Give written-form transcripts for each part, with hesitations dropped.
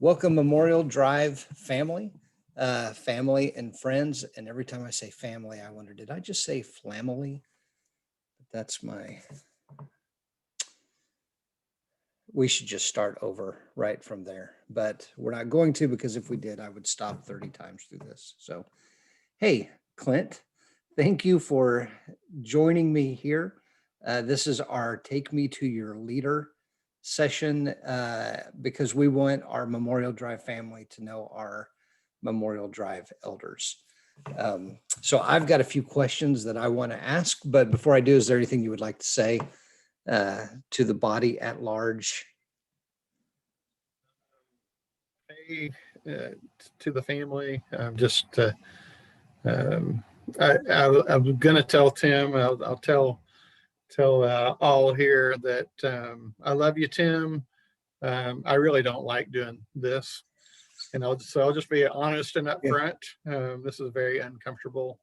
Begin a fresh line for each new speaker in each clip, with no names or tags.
Welcome, Memorial Drive family, family and friends. And every time I say family, I wonder, did I just say flamily? That's we should just start over right from there. But we're not going to, because if we did, I would stop 30 times through this. So, hey, Clint, thank you for joining me here. This is our Take Me to Your Leader session because we want our Memorial Drive family to know our Memorial Drive elders. So I've got a few questions that I want to ask, but before I do, is there anything you would like to say to the body at large?
Hey, to the family, I'm going to tell Tim, I'll tell all here that I love you, Tim. I really don't like doing this, and I'll just be honest and upfront. This is very uncomfortable,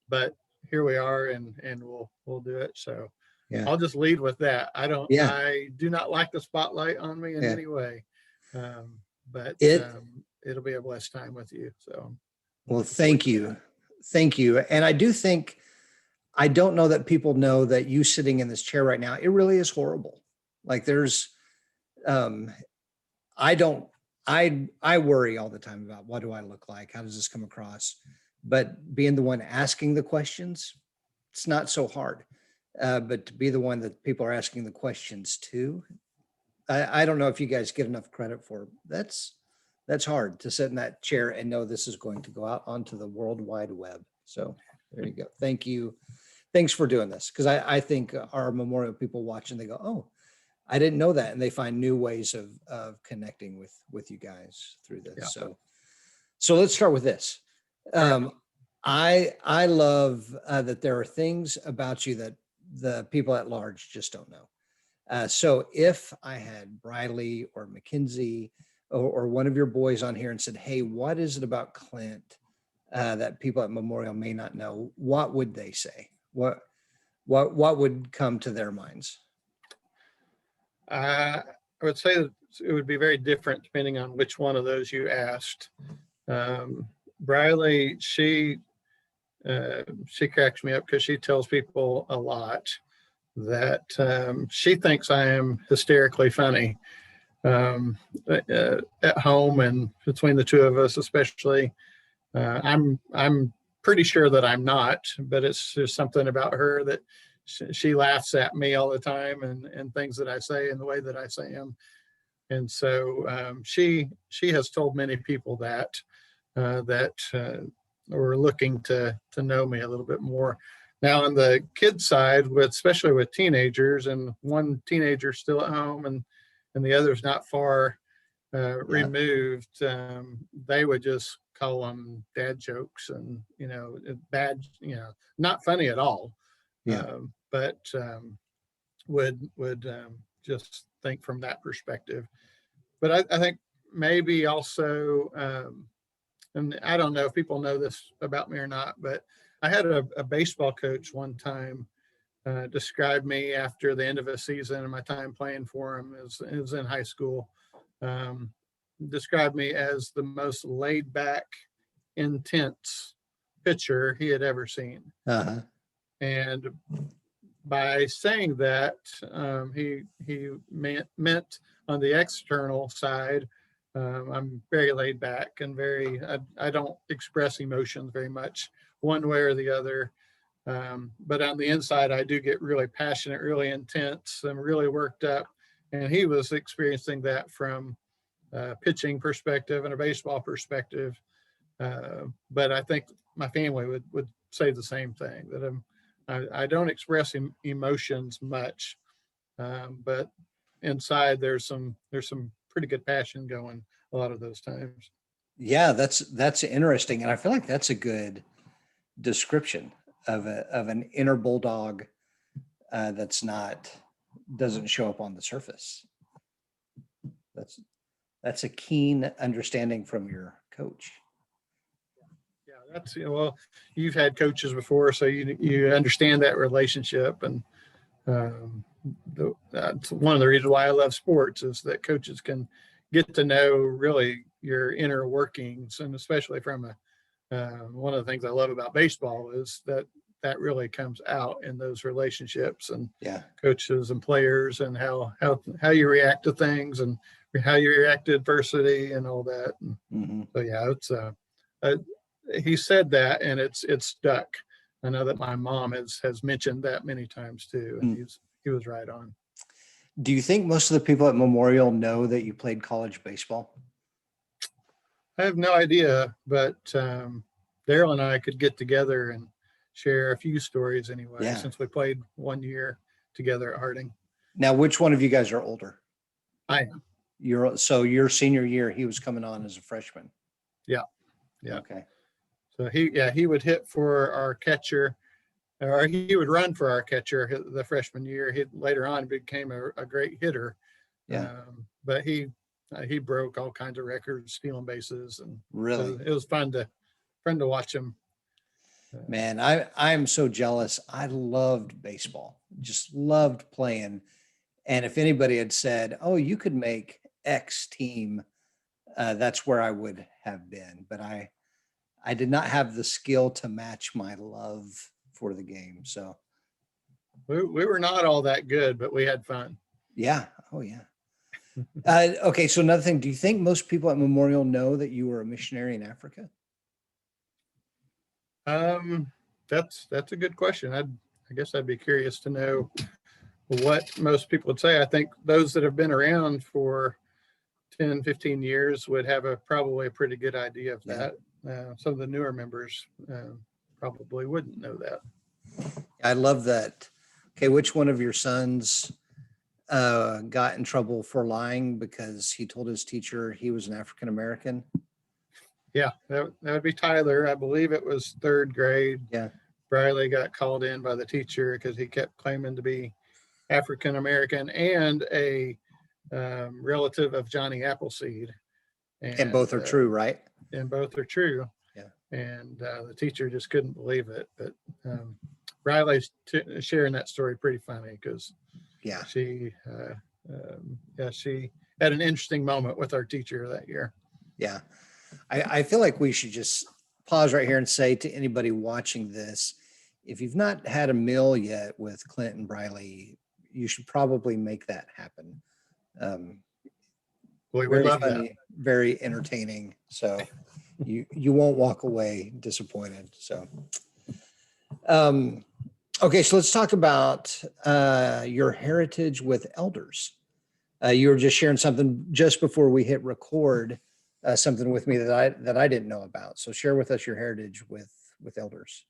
but here we are, and we'll do it. So
Yeah.
I'll just lead with that. I do not like the spotlight on me in any way, but it'll be a blessed time with you. So,
well, thank you. And I do think, I don't know that people know that you sitting in this chair right now, it really is horrible. Like there's, I worry all the time about what do I look like? How does this come across? But being the one asking the questions, it's not so hard. But to be the one that people are asking the questions to, I don't know if you guys get enough credit for. That's hard to sit in that chair and know this is going to go out onto the World Wide Web. So there you go. Thank you. Thanks for doing this. Because I think our Memorial people watching, they go, oh, I didn't know that. And they find new ways of connecting with you guys through this. Yeah. So let's start with this. I love that there are things about you that the people at large just don't know. So if I had Briley or Mackenzie or one of your boys on here and said, hey, what is it about Clint that people at Memorial may not know? What would they say? What would come to their minds?
I would say that it would be very different depending on which one of those you asked. Briley, she cracks me up because she tells people a lot that she thinks I am hysterically funny at home, and between the two of us, especially. I'm pretty sure that I'm not, but it's just something about her that she laughs at me all the time and things that I say and the way that I say them. And so she has told many people that were looking to know me a little bit more. Now on the kids side, especially with teenagers, and one teenager still at home and the other's not far removed, they would just call them dad jokes and, bad, not funny at all. But would just think from that perspective. But I think maybe also, and I don't know if people know this about me or not, but I had a baseball coach one time describe me after the end of a season and my time playing for him. It was in high school. Described me as the most laid back, intense pitcher he had ever seen. And by saying that, he meant on the external side, I'm very laid back and I don't express emotions very much one way or the other. But on the inside, I do get really passionate, really intense, and really worked up. And he was experiencing that from a pitching perspective and a baseball perspective. But I think my family would say the same thing, that I don't express emotions much, but inside there's some pretty good passion going a lot of those times.
Yeah, that's interesting, and I feel like that's a good description of an inner bulldog doesn't show up on the surface. That's a keen understanding from your coach.
Yeah, that's, well, you've had coaches before, so you understand that relationship, and that's one of the reasons why I love sports, is that coaches can get to know really your inner workings, and especially from one of the things I love about baseball is that really comes out in those relationships and
Yeah.
coaches and players, and how you react to things and how you react to adversity and all that. And
Mm-hmm.
so yeah, it's he said that, and it's stuck. I know that my mom has mentioned that many times too, and he was right on.
Do you think most of the people at Memorial know that you played college baseball?
I have no idea, but Daryl and I could get together and share a few stories anyway,
Yeah.
since we played 1 year together at Harding.
Now, which one of you guys are older?
I am.
So your senior year, he was coming on as a freshman.
Yeah. Yeah.
Okay.
So he would hit for our catcher, or he would run for our catcher the freshman year. He later on became a great hitter.
Yeah.
But he broke all kinds of records, stealing bases, and
Really?
so it was fun to watch him.
Man, I'm so jealous. I loved baseball, just loved playing. And if anybody had said, "Oh, you could make X team," that's where I would have been. But I did not have the skill to match my love for the game. So
We were not all that good, but we had fun.
yeah. Oh yeah. Okay. So another thing, do you think most people at Memorial know that you were a missionary in Africa?
That's a good question. I guess I'd be curious to know what most people would say. I think those that have been around for 10, 15 years would have probably a pretty good idea of that. Some of the newer members probably wouldn't know that.
I love that. Okay, which one of your sons got in trouble for lying because he told his teacher he was an African American?
Yeah, that would be Tyler. I believe it was third grade.
Yeah.
Briley got called in by the teacher because he kept claiming to be African American and a relative of Johnny Appleseed.
And both are true, right?
And both are true.
Yeah.
And the teacher just couldn't believe it. But Riley's sharing that story pretty funny because
yeah,
she had an interesting moment with our teacher that year.
Yeah. I feel like we should just pause right here and say to anybody watching this, if you've not had a meal yet with Clint and Briley, you should probably make that happen.
We
very
love
funny,
that.
Very entertaining. So you won't walk away disappointed. So, okay, so let's talk about your heritage with elders. You were just sharing something just before we hit record, something with me that I didn't know about. So share with us your heritage with elders.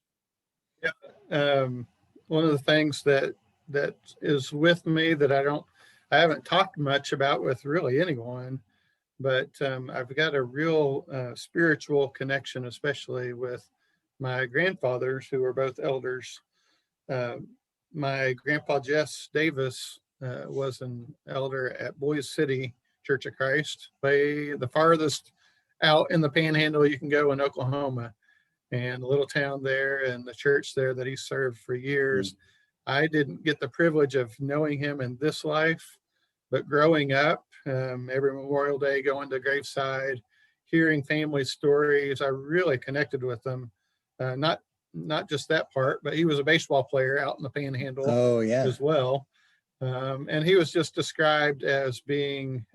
Yeah. One of the things that is with me that I haven't talked much about with really anyone, but I've got a real spiritual connection, especially with my grandfathers who were both elders. My grandpa Jess Davis was an elder at Boise City Church of Christ, the farthest out in the panhandle you can go in Oklahoma, and the little town there and the church there that he served for years. I didn't get the privilege of knowing him in this life, but growing up, every Memorial Day, going to graveside, hearing family stories, I really connected with them. Not just that part, but he was a baseball player out in the panhandle.
Oh, yeah.
As well. And he was just described as being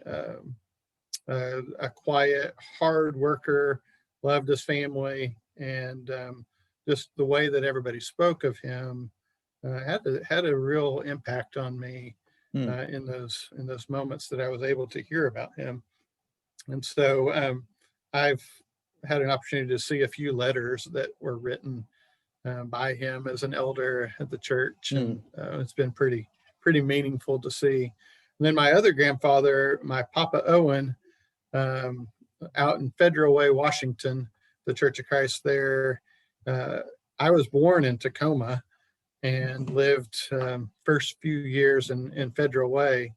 a quiet, hard worker, loved his family, and just the way that everybody spoke of him had a real impact on me in those moments that I was able to hear about him. And so I've had an opportunity to see a few letters that were written by him as an elder at the church, and it's been pretty meaningful to see. And then my other grandfather, my Papa Owen, out in Federal Way, Washington, the Church of Christ there. I was born in Tacoma and lived first few years in Federal Way,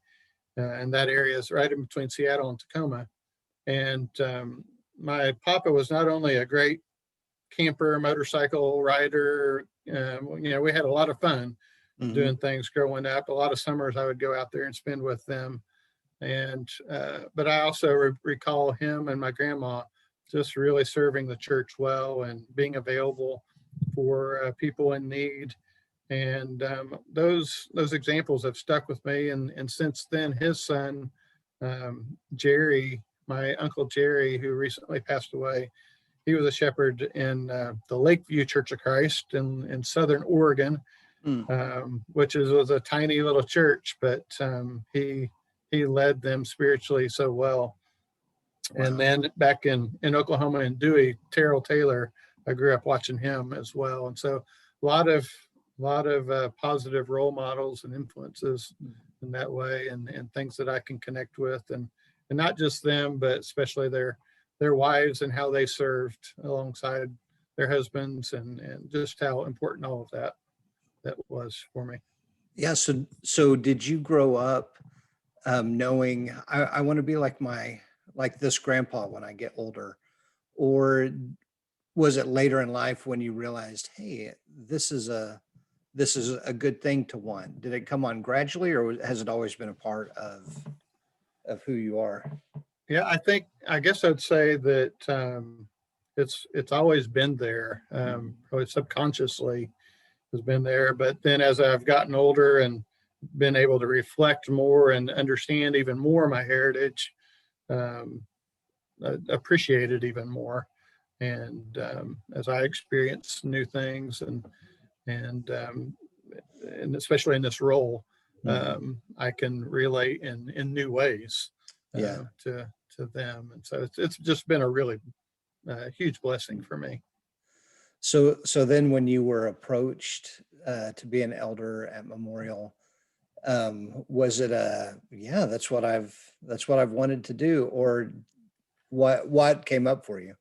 and that area is right in between Seattle and Tacoma. And my Papa was not only a great camper, motorcycle rider. We had a lot of fun doing things growing up. A lot of summers I would go out there and spend with them. But I also recall him and my grandma just really serving the church well and being available for people in need. And those examples have stuck with me. And since then, his son, Jerry, my uncle Jerry, who recently passed away, he was a shepherd in the Lakeview Church of Christ in Southern Oregon, which was a tiny little church, but he led them spiritually so well. Wow. And then back in Oklahoma and Dewey, Terrell Taylor, I grew up watching him as well. And so a lot of positive role models and influences in that way, and things that I can connect with, and not just them, but especially their wives and how they served alongside their husbands, and just how important all of that was for me.
Yeah. So did you grow up knowing I want to be like this grandpa when I get older, or was it later in life when you realized, hey, this is a good thing to want? Did it come on gradually, or has it always been a part of who you are?
Yeah, I guess I'd say that it's always been there, probably subconsciously has been there. But then as I've gotten older and been able to reflect more and understand even more my heritage, appreciate it even more. And as I experience new things and especially in this role, I can relate in new ways to them. And so it's just been a really huge blessing for me.
So then when you were approached to be an elder at Memorial, was it that's what I've wanted to do, or what came up for you?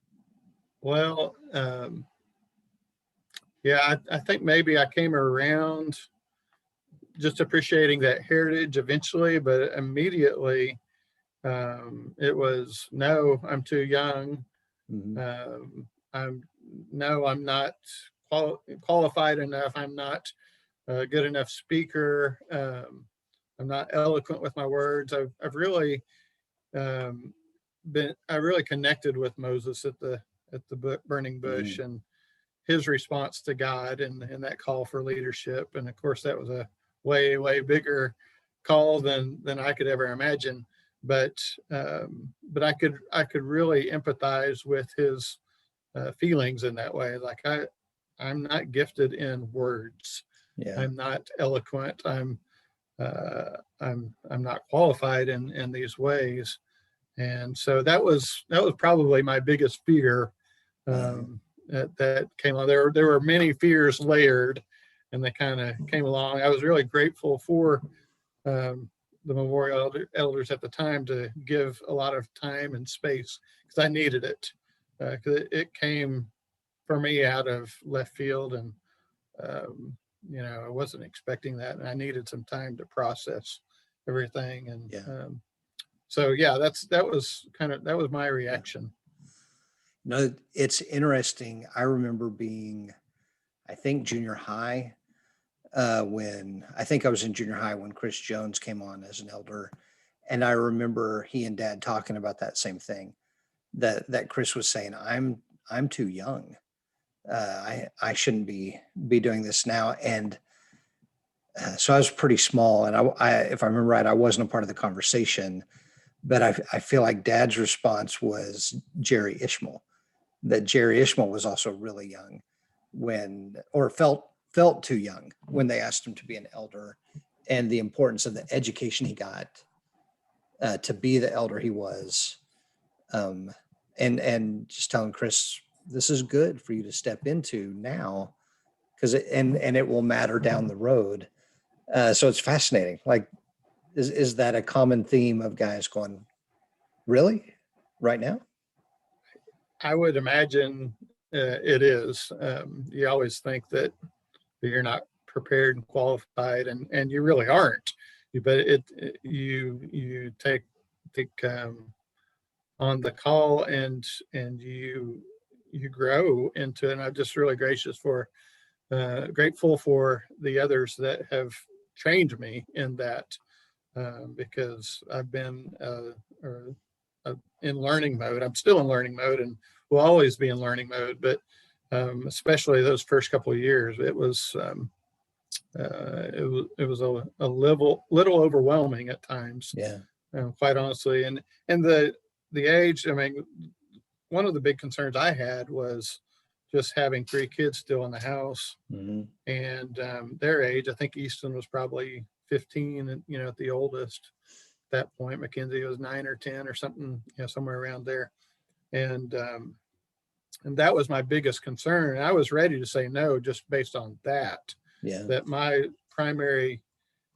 Well, yeah, I think maybe I came around just appreciating that heritage eventually, but immediately it was, no, I'm too young. I'm not qualified enough. I'm not a good enough speaker. I'm not eloquent with my words. I've really I really connected with Moses at the burning bush, and his response to God, and that call for leadership. And of course, that was a way bigger call than I could ever imagine. But I could really empathize with his feelings in that way. Like I'm not gifted in words. Yeah. I'm not eloquent. I'm not qualified in these ways. And so that was probably my biggest fear that came on. There were many fears layered, and they kind of came along. I was really grateful for the Memorial elders at the time to give a lot of time and space, because I needed it. Because it came for me out of left field, and I wasn't expecting that, and I needed some time to process everything. And so that was my reaction.
No, it's interesting. I remember being, I think, junior high, when I think I was in junior high when Chris Jones came on as an elder, and I remember he and Dad talking about that same thing, that Chris was saying, I'm too young. I shouldn't be doing this now. And so I was pretty small, and I if I remember right, I wasn't a part of the conversation, but I feel like Dad's response was Jerry Ishmael, that Jerry Ishmael was also really young or felt too young when they asked him to be an elder, and the importance of the education he got to be the elder he was. And just telling Chris, this is good for you to step into now, because it will matter down the road. So it's fascinating. Like, is that a common theme of guys going, really, right now?
I would imagine it is. You always think that you're not prepared and qualified, and you really aren't. But you take on the call, and you grow into it. And I'm just really grateful for the others that have trained me in that, because I've been in learning mode. I'm still in learning mode and will always be in learning mode, but especially those first couple of years, it was a little overwhelming at times.
Yeah.
Quite honestly, and the age. I mean, one of the big concerns I had was just having 3 kids still in the house,
Mm-hmm.
and their age. I think Easton was probably 15, and at the oldest. At that point, Mackenzie was 9 or 10 or something, somewhere around there, and that was my biggest concern. And I was ready to say no just based on that.
Yeah.
That my primary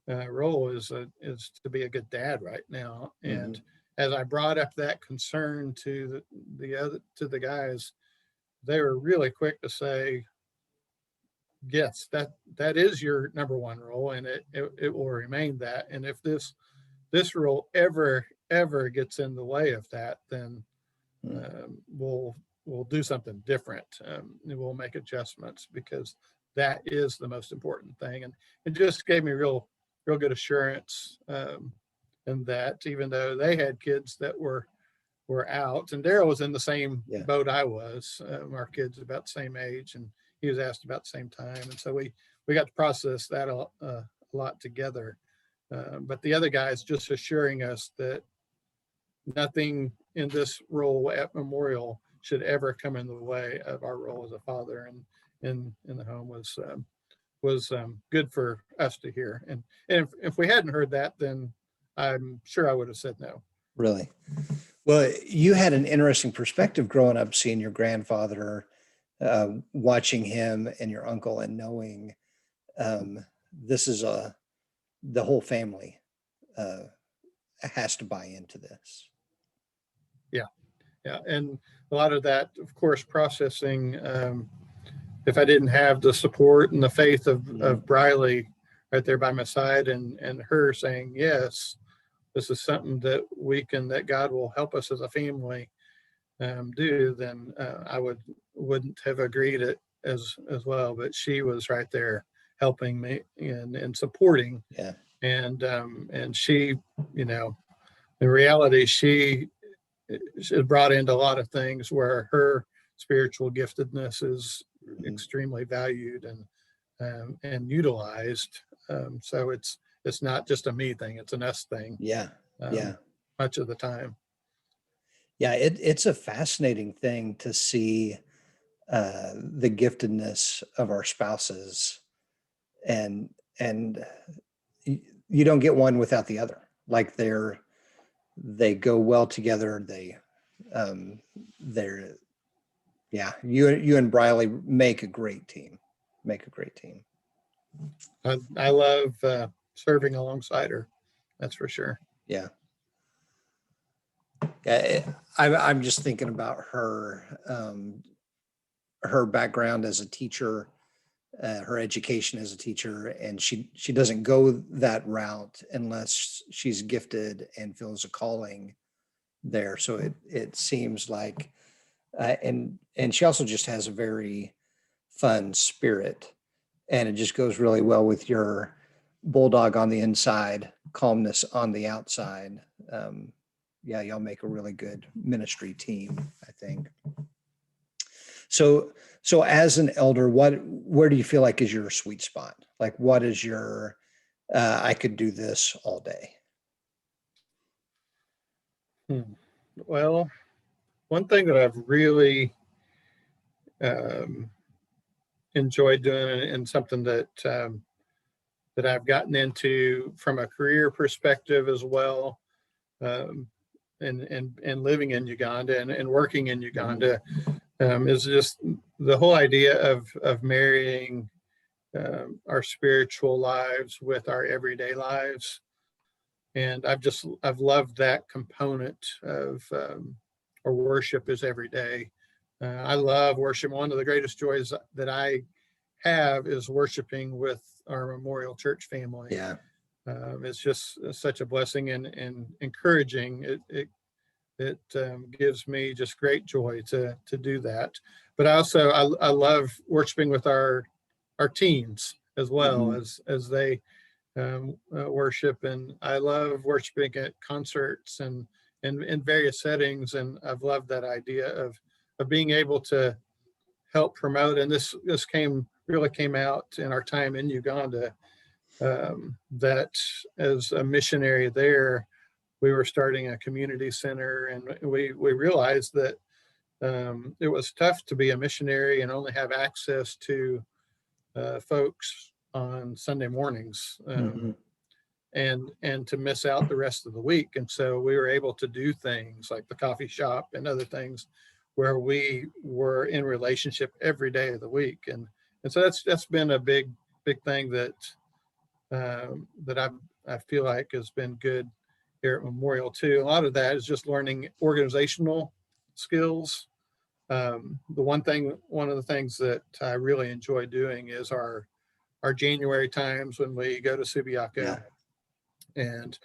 role is to be a good dad right now. And as I brought up that concern to the guys, they were really quick to say, yes, that is your number one role, and it will remain that. And if this role ever gets in the way of that, then we'll do something different. And we'll make adjustments, because that is the most important thing. And it just gave me real good assurance, and that even though they had kids that were out, and Daryl was in the same boat I was, our kids about the same age, and he was asked about the same time, and so we got to process that a lot together. But the other guys just assuring us that nothing in this role at Memorial should ever come in the way of our role as a father and in the home was good for us to hear. And if we hadn't heard that, then I'm sure I would have said no.
Really? Well, you had an interesting perspective growing up, seeing your grandfather, watching him and your uncle, and knowing this is the whole family has to buy into this.
Yeah. And a lot of that, of course, processing, if I didn't have the support and the faith of Briley right there by my side, and her saying, yes, this is something that God will help us as a family do, then I wouldn't have agreed it as well. But she was right there helping me and supporting.
Yeah.
And she, in reality, she brought into a lot of things where her spiritual giftedness is extremely valued and utilized. So it's not just a me thing; it's an us thing.
Yeah.
Much of the time.
Yeah, it's a fascinating thing to see the giftedness of our spouses, and you don't get one without the other. Like they go well together. You and Briley make a great team.
I love serving alongside her. That's for sure.
Yeah. I'm just thinking about her background as a teacher, her education as a teacher, and she doesn't go that route unless she's gifted and feels a calling there. So it seems like, and she also just has a very fun spirit, and it just goes really well with your bulldog on the inside, calmness on the outside. Yeah, y'all make a really good ministry team, I think. So as an elder, where do you feel like is your sweet spot? Like, what is your, I could do this all day?
Well, one thing that I've really enjoyed doing, and something that I've gotten into from a career perspective as well, and living in Uganda and working in Uganda, is just the whole idea of marrying our spiritual lives with our everyday lives. And I've loved that component of our worship is every day. I love worship. One of the greatest joys that I have is worshiping with our Memorial Church family.
Yeah.
It's just such a blessing and encouraging. It gives me just great joy to do that. But I love worshiping with our teens as well, as they worship, and I love worshiping at concerts and in various settings. And I've loved that idea of being able to help promote. And this really came out in our time in Uganda, that as a missionary there, we were starting a community center, and we realized that it was tough to be a missionary and only have access to folks on Sunday mornings, and to miss out the rest of the week. And so we were able to do things like the coffee shop and other things where we were in relationship every day of the week. And so that's been a big thing that I feel like has been good here at Memorial too. A lot of that is just learning organizational skills. One of the things that I really enjoy doing is our January times when we go to Subiaco, and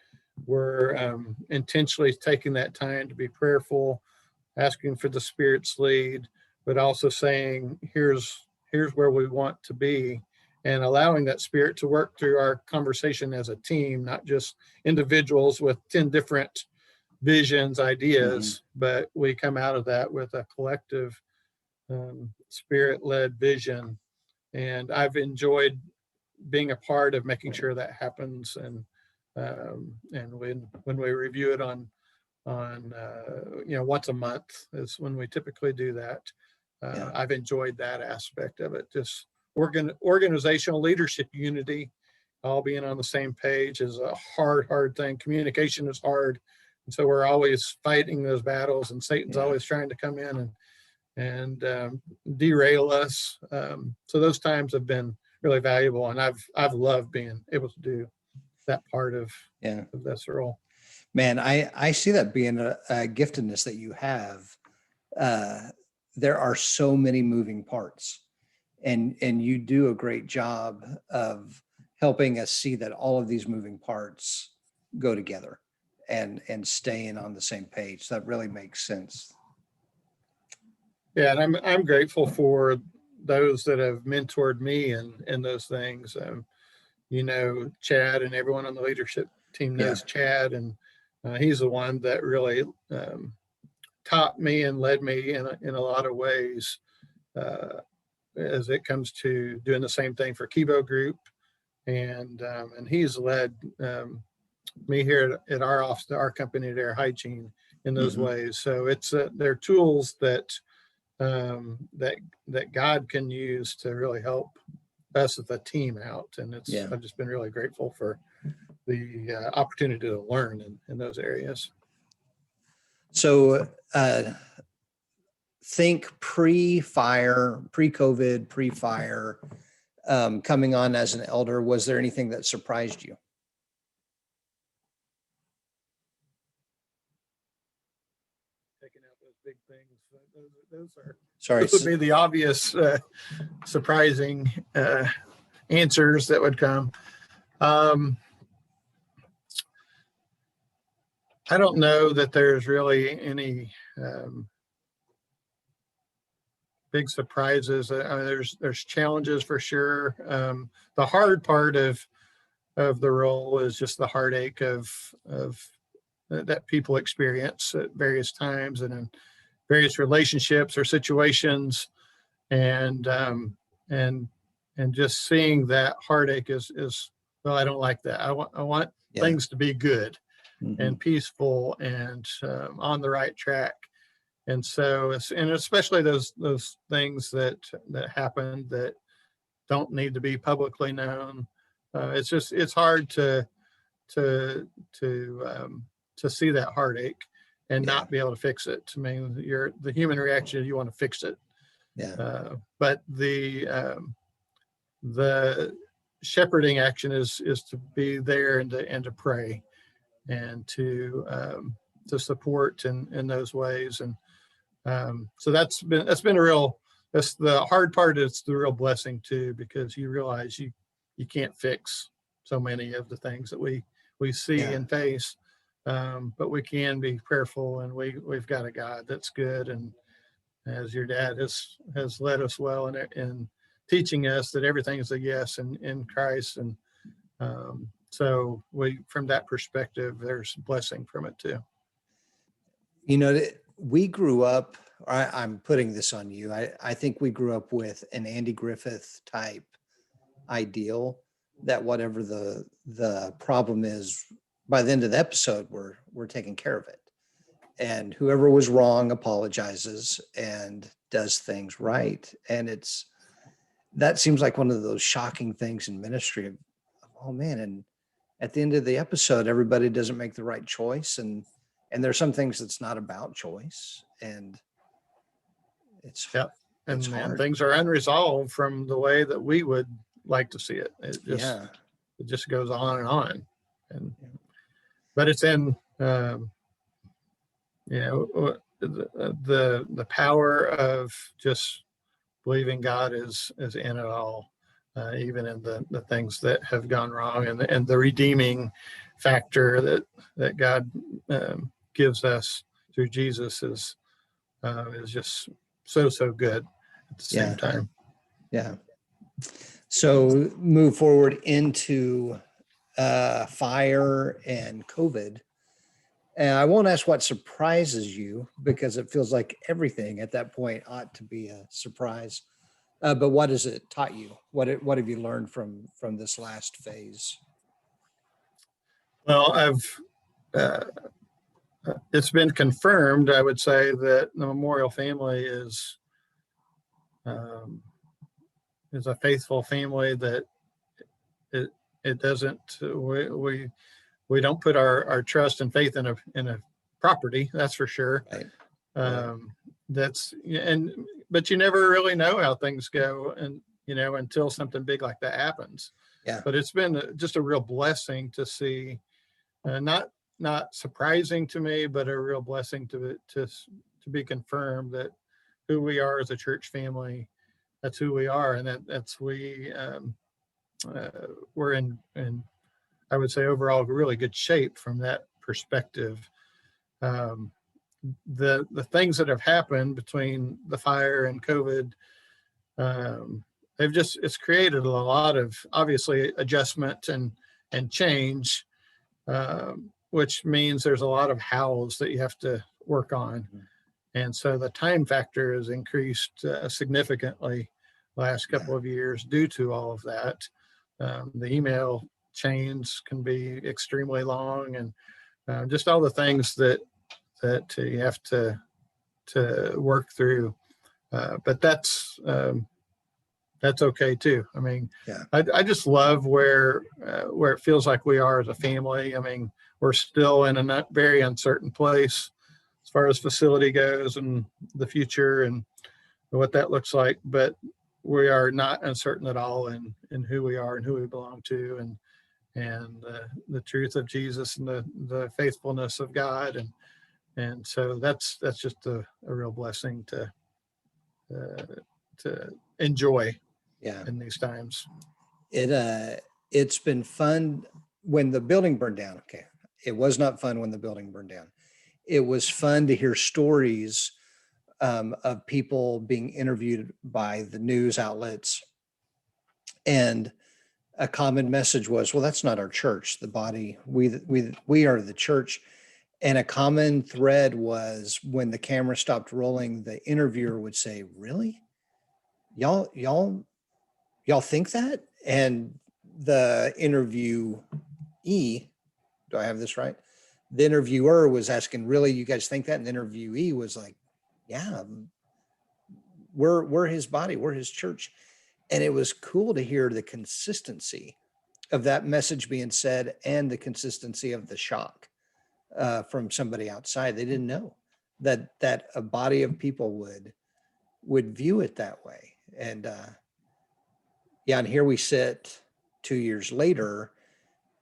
we're intentionally taking that time to be prayerful, asking for the Spirit's lead, but also saying, here's where we want to be, and allowing that Spirit to work through our conversation as a team, not just individuals with 10 different visions, ideas, but we come out of that with a collective Spirit-led vision. And I've enjoyed being a part of making sure that happens. And when we review it on once a month is when we typically do that. I've enjoyed that aspect of it. Just organizational leadership unity, all being on the same page is a hard thing. Communication is hard. And so we're always fighting those battles, and Satan's always trying to come in and derail us. So those times have been really valuable, and I've loved being able to do that part of this role.
Man, I see that being a giftedness that you have. There are so many moving parts, and you do a great job of helping us see that all of these moving parts go together and staying on the same page. That really makes sense.
Yeah, and I'm grateful for those that have mentored me in those things. Chad, and everyone on the leadership team knows Chad, and he's the one that really taught me and led me in a lot of ways as it comes to doing the same thing for Kibo Group, and he's led me here at our office, our company at Air Hygiene, in those ways. So it's they're tools that God can use to really help us as a team out, and I've just been really grateful for the opportunity to learn in those areas.
So think pre-fire, pre-COVID, pre-fire, coming on as an elder, was there anything that surprised you?
Taking out those big things,
those
would be the obvious surprising answers that would come. I don't know that there's really any big surprises. There's challenges for sure. The hard part of the role is just the heartache of that people experience at various times and in various relationships or situations, and just seeing that heartache is well, I don't like that. I want things to be good and peaceful and on the right track. And so and especially those things that happen that don't need to be publicly known. It's hard to see that heartache and not be able to fix it. I mean, the human reaction, you want to fix it. But the shepherding action is to be there and to pray and to support in those ways. And so that's been that's the hard part. It's the real blessing too, because you realize you can't fix so many of the things that we see and face, but we can be prayerful, and we've got a God that's good, and as your dad has led us well in teaching us that everything is a yes in Christ, and So from that perspective, there's blessing from it too.
We grew up, I'm putting this on you. I think we grew up with an Andy Griffith type ideal that whatever the problem is, by the end of the episode, we're taking care of it. And whoever was wrong apologizes and does things right. And that seems like one of those shocking things in ministry of, oh man, and at the end of the episode, everybody doesn't make the right choice. And there's some things that's not about choice. And it's,
Yep.
it's
And
hard.
things are unresolved from the way that we would like to see it. It just goes on and on. And, but it's in, the power of just believing God is in it all, even in the things that have gone wrong, and the redeeming factor that God gives us through Jesus is just so good at the same time.
Yeah. So move forward into fire and COVID. And I won't ask what surprises you, because it feels like everything at that point ought to be a surprise. But what has it taught you? What have you learned from this last phase?
Well, it's been confirmed, I would say, that the Memorial family is a faithful family, that it doesn't, we don't put our trust and faith in a property, that's for sure.
Right.
But you never really know how things go, and until something big like that happens.
Yeah.
But it's been just a real blessing to see, not surprising to me, but a real blessing to be confirmed that who we are as a church family, that's who we are, and we're in I would say overall really good shape from that perspective. The things that have happened between the fire and COVID, it's created a lot of, obviously, adjustment and change, which means there's a lot of hows that you have to work on. Mm-hmm. And so the time factor has increased significantly last couple of years due to all of that. The email chains can be extremely long, and just all the things that you have to work through. But that's okay too. I mean, I just love where it feels like we are as a family. I mean, we're still in a very uncertain place as far as facility goes and the future and what that looks like, but we are not uncertain at all in who we are and who we belong to, and the truth of Jesus and the faithfulness of God, and so that's just a real blessing to enjoy in these times.
It's been fun when the building burned down. Okay, it was not fun when the building burned down. It was fun to hear stories of people being interviewed by the news outlets, and a common message was, well, that's not our church, the body, we are the church. And a common thread was, when the camera stopped rolling, the interviewer would say, really, y'all think that? And the interviewee, do I have this right? The interviewer was asking, really, you guys think that? And the interviewee was like, yeah, we're his body, we're his church. And it was cool to hear the consistency of that message being said, and the consistency of the shock from somebody outside. They didn't know that a body of people would view it that way. And and here we sit 2 years later,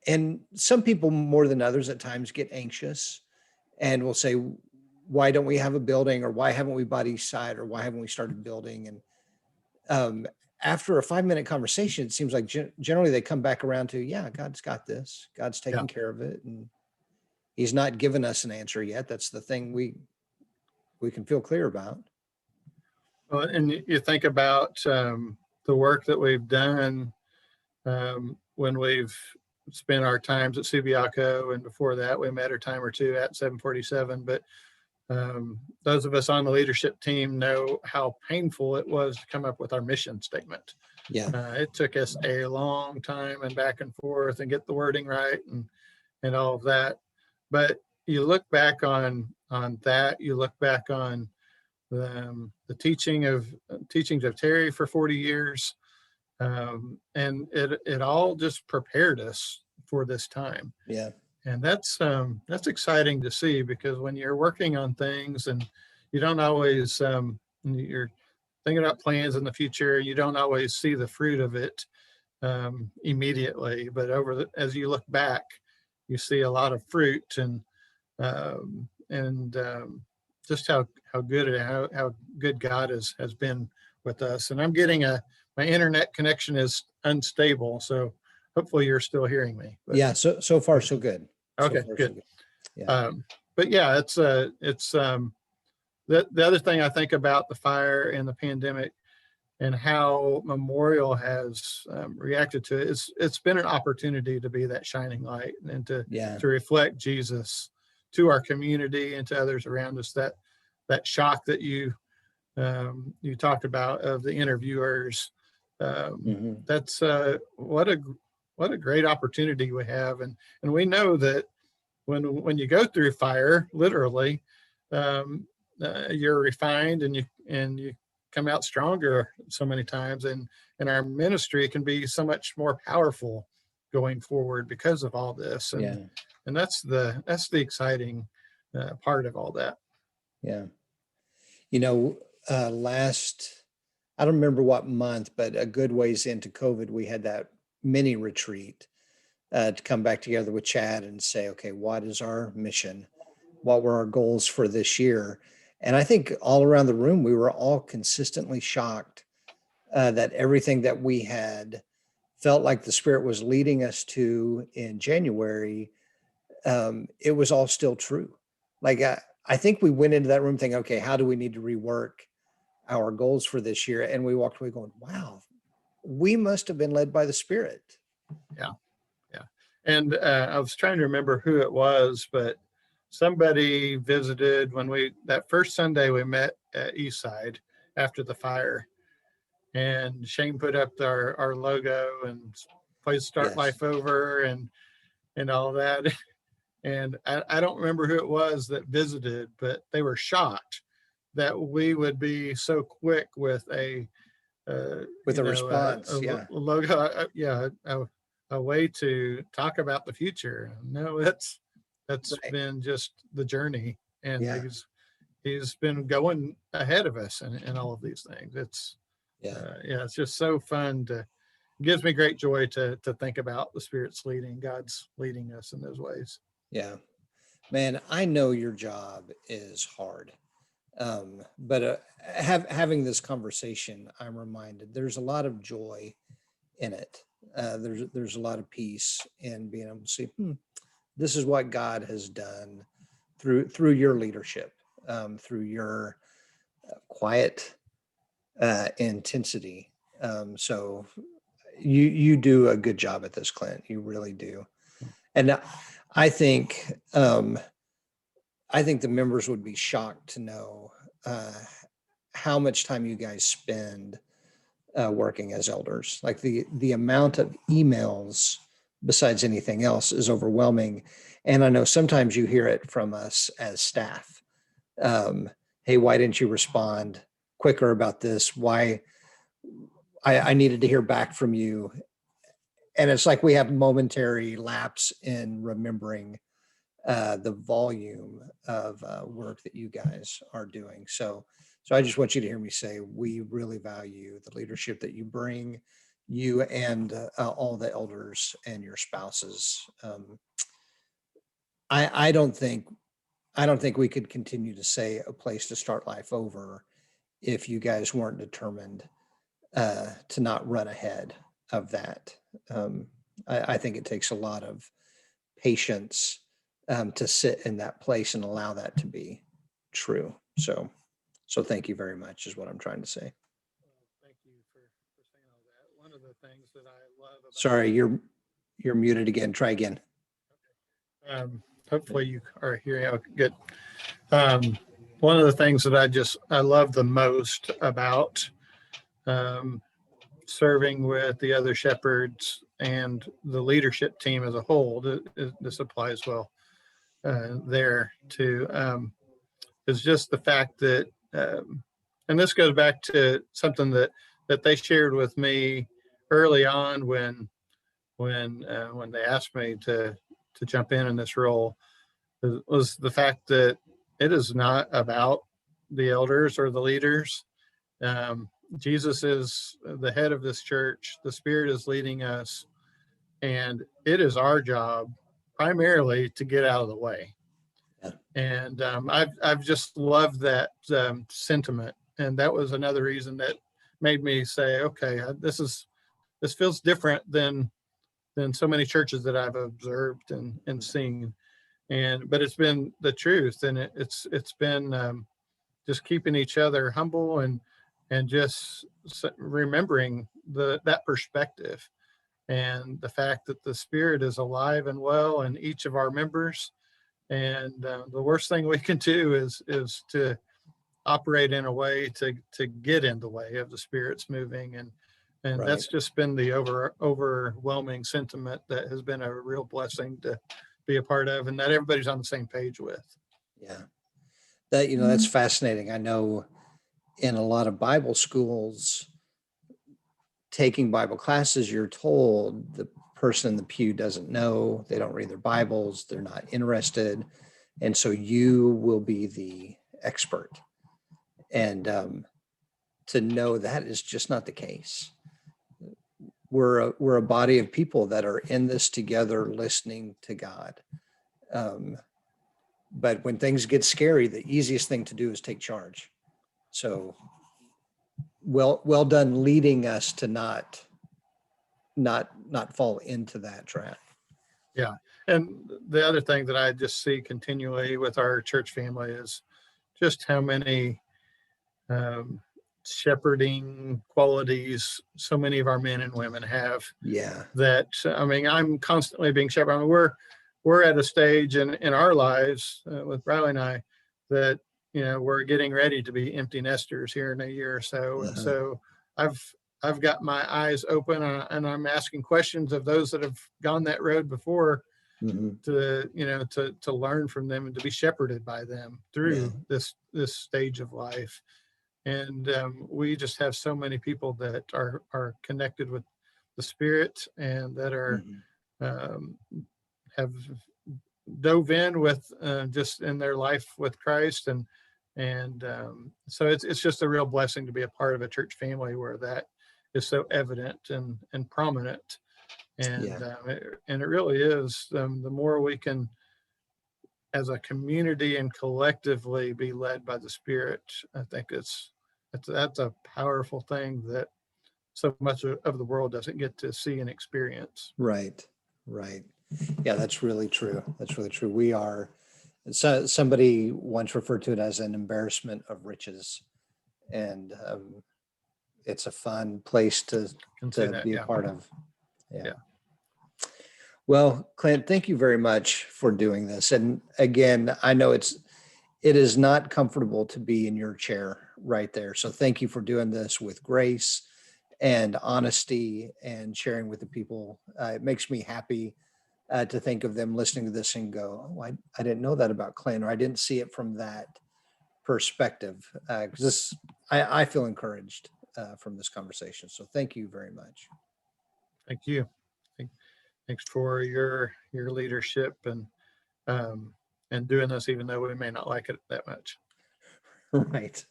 and some people more than others at times get anxious and will say, why don't we have a building, or why haven't we bought Eastside, or why haven't we started building? And after a 5-minute conversation, it seems like generally they come back around to, yeah, God's got this, God's taking care of it, and he's not given us an answer yet. That's the thing we can feel clear about.
Well, and you think about the work that we've done when we've spent our times at Subiaco, and before that, we met a time or two at 747. But those of us on the leadership team know how painful it was to come up with our mission statement.
Yeah.
It took us a long time and back and forth and get the wording right and all of that. But you look back on that, you look back on the teachings of Terry for 40 years. And it all just prepared us for this time.
Yeah.
And that's exciting to see, because when you're working on things and you don't always, you're thinking about plans in the future, you don't always see the fruit of it immediately, but as you look back, you see a lot of fruit, and just how good God has been with us. And I'm getting my internet connection is unstable, so hopefully you're still hearing me.
But, yeah. So far so good.
Okay,
so far,
good.
So good. Yeah.
But yeah, it's the other thing I think about the fire and the pandemic and how Memorial has reacted to it. It's been an opportunity to be that shining light and to reflect Jesus to our community and to others around us. That shock that you talked about of the interviewers, that's what a great opportunity we have. And we know that when you go through fire, literally, you're refined and you come out stronger so many times, and our ministry can be so much more powerful going forward because of all this. And that's the exciting part of all that.
Yeah. I don't remember what month, but a good ways into COVID, we had that mini retreat to come back together with Chad and say, okay, what is our mission? What were our goals for this year? And I think all around the room, we were all consistently shocked that everything that we had felt like the Spirit was leading us to in January, it was all still true. Like, I think we went into that room thinking, okay, how do we need to rework our goals for this year? And we walked away going, wow, we must have been led by the Spirit.
Yeah. Yeah. And I was trying to remember who it was, but somebody visited that first Sunday we met at Eastside after the fire, and Shane put up our logo and place Start Life Over and all that. And I don't remember who it was that visited, but they were shocked that we would be so quick with a
response,
a logo, a way to talk about the future. No, that's been just the journey, and he's been going ahead of us in all of these things. It's it's just so fun gives me great joy to think about the Spirit's leading, God's leading us in those ways.
Yeah, man, I know your job is hard. But having this conversation, I'm reminded there's a lot of joy in it. There's a lot of peace in being able to see, this is what God has done through your leadership, through your quiet intensity. So you do a good job at this, Clint. You really do. And I think the members would be shocked to know how much time you guys spend working as elders. Like the amount of emails besides anything else is overwhelming. And I know sometimes you hear it from us as staff. Hey, why didn't you respond quicker about this? Why I needed to hear back from you. And it's like we have momentary lapse in remembering the volume of work that you guys are doing. So I just want you to hear me say, we really value the leadership that you bring, you and all the elders and your spouses. I don't think we could continue to say a place to start life over if you guys weren't determined to not run ahead of that. I think it takes a lot of patience to sit in that place and allow that to be true. So thank you very much is what I'm trying to say.
Thank you for saying all that. One of the things that I love about
Sorry, You're muted again. Try again.
Hopefully you are hearing. Okay, good. One of the things that I love the most about serving with the other shepherds and the leadership team as a whole, this applies well there too, is just the fact that, and this goes back to something that they shared with me early on when they asked me to jump in this role, was the fact that it is not about the elders or the leaders. Jesus is the head of this church. The Spirit is leading us, and it is our job primarily to get out of the way.
Yeah.
And I've just loved that sentiment, and that was another reason that made me say, okay, this feels different than so many churches that I've observed and seen. But it's been the truth, and it's been just keeping each other humble and just remembering that perspective, and the fact that the Spirit is alive and well in each of our members. And the worst thing we can do is to operate in a way to get in the way of the Spirit's moving. And
Right.
That's just been the overwhelming sentiment that has been a real blessing to be a part of, and that everybody's on the same page with.
Yeah. That's fascinating. I know in a lot of Bible schools, taking Bible classes, you're told the person in the pew doesn't know, they don't read their Bibles, they're not interested. And so you will be the expert. And to know that is just not the case. We're a body of people that are in this together, listening to God. But when things get scary, the easiest thing to do is take charge. So well done leading us to not fall into that trap.
Yeah. And the other thing that I just see continually with our church family is just how many shepherding qualities so many of our men and women have.
Yeah.
That, I mean, I'm constantly being shepherded. I mean, we're at a stage in our lives with Riley and I that, we're getting ready to be empty nesters here in a year or so. And so I've got my eyes open and I'm asking questions of those that have gone that road before, to learn from them and to be shepherded by them through this stage of life. And we just have so many people that are connected with the Spirit and that are have dove in with just in their life with Christ, and so it's just a real blessing to be a part of a church family where that is so evident and prominent. And it really is. The more we can, as a community and collectively, be led by the Spirit, I think that's a powerful thing that so much of the world doesn't get to see and experience.
Right. Yeah, that's really true. We are, somebody once referred to it as an embarrassment of riches. And it's a fun place to be a part of. Yeah. Well, Clint, thank you very much for doing this. And again, I know it is not comfortable to be in your chair right there. So thank you for doing this with grace and honesty and sharing with the people. It makes me happy to think of them listening to this and go, oh, I didn't know that about Clint, or I didn't see it from that perspective. Because I feel encouraged from this conversation. So thank you very much.
Thank you. Thanks for your leadership and doing this, even though we may not like it that much.
Right.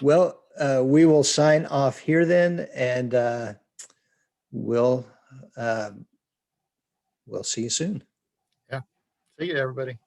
Well, we will sign off here then, and we'll see you soon.
Yeah. See you, everybody.